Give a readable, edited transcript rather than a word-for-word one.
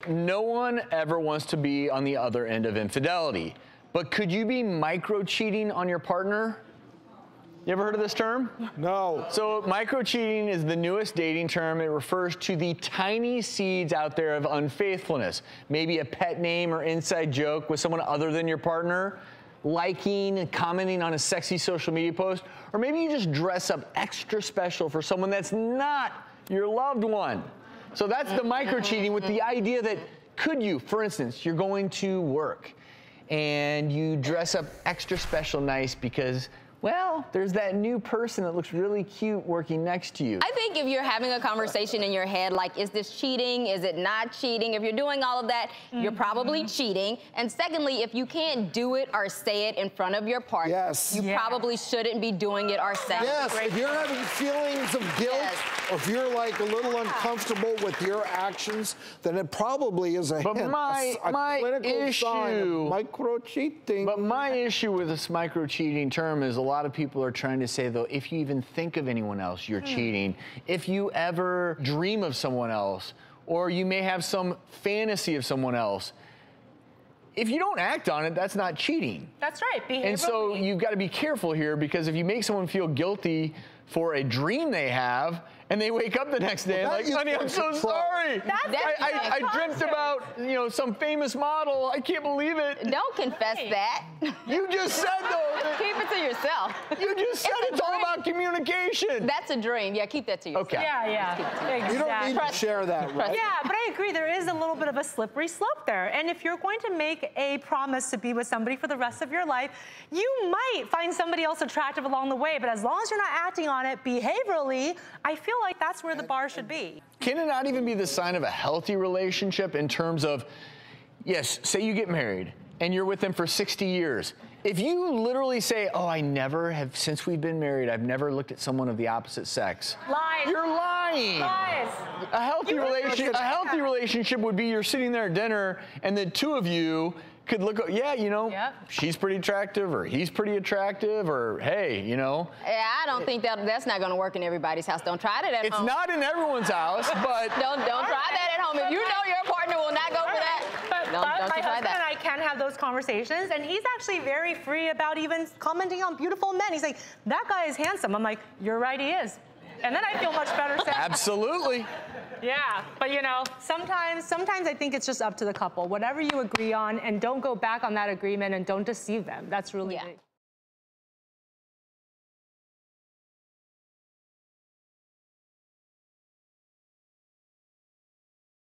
No one ever wants to be on the other end of infidelity, but could you be micro-cheating on your partner? You ever heard of this term? No. So micro-cheating is the newest dating term. It refers to the tiny seeds out there of unfaithfulness. Maybe a pet name or inside joke with someone other than your partner, liking and commenting on a sexy social media post, or maybe you just dress up extra special for someone that's not your loved one. So that's the micro-cheating with the idea that could you, for instance, you're going to work and you dress up extra special nice because, well, there's that new person that looks really cute working next to you. I think if you're having a conversation in your head, like, is this cheating? Is it not cheating? If you're doing all of that, you're probably cheating. And secondly, if you can't do it or say it in front of your partner, you probably shouldn't be doing it or saying it. Yes, if you're having feelings of guilt, or if you're like a little uncomfortable with your actions, then it probably is a clinical sign of micro-cheating. But my issue with this micro-cheating term is a lot of people are trying to say, though, if you even think of anyone else, you're cheating. If you ever dream of someone else, or you may have some fantasy of someone else, if you don't act on it, that's not cheating. That's right. And so you've got to be careful here, because if you make someone feel guilty for a dream they have, and they wake up the next day and like, honey, I'm so sorry. I dreamt about, you know, some famous model. I can't believe it. Don't confess that. You just said, though. Keep it to yourself. You just said it's all about communication. That's a dream. Yeah, keep that to yourself. Okay. Yeah. You don't need to share that, right? Yeah, but I agree. There is a little bit of a slippery slope there. And if you're going to make a promise to be with somebody for the rest of your life, you might find somebody else attractive along the way. But as long as you're not acting on it behaviorally, I feel like that's where the bar should be. Can it not even be the sign of a healthy relationship in terms of, yes, say you get married and you're with them for 60 years. If you literally say, oh, I never have, since we've been married, I've never looked at someone of the opposite sex. Lies. You're lying. Lies. A healthy relationship would be you're sitting there at dinner and the two of you could look, yeah, you know, she's pretty attractive, or he's pretty attractive, or hey, you know. Yeah, I don't think that's not going to work in everybody's house. Don't try that at home. It's not in everyone's house, but don't try that at home. If you know your partner will not go for that, don't my try husband that. and I can have those conversations, and he's actually very free about even commenting on beautiful men. He's like, that guy is handsome. I'm like, you're right, he is. And then I feel much better saying absolutely. Yeah, but you know, sometimes I think it's just up to the couple. Whatever you agree on, and don't go back on that agreement, and don't deceive them. That's really big.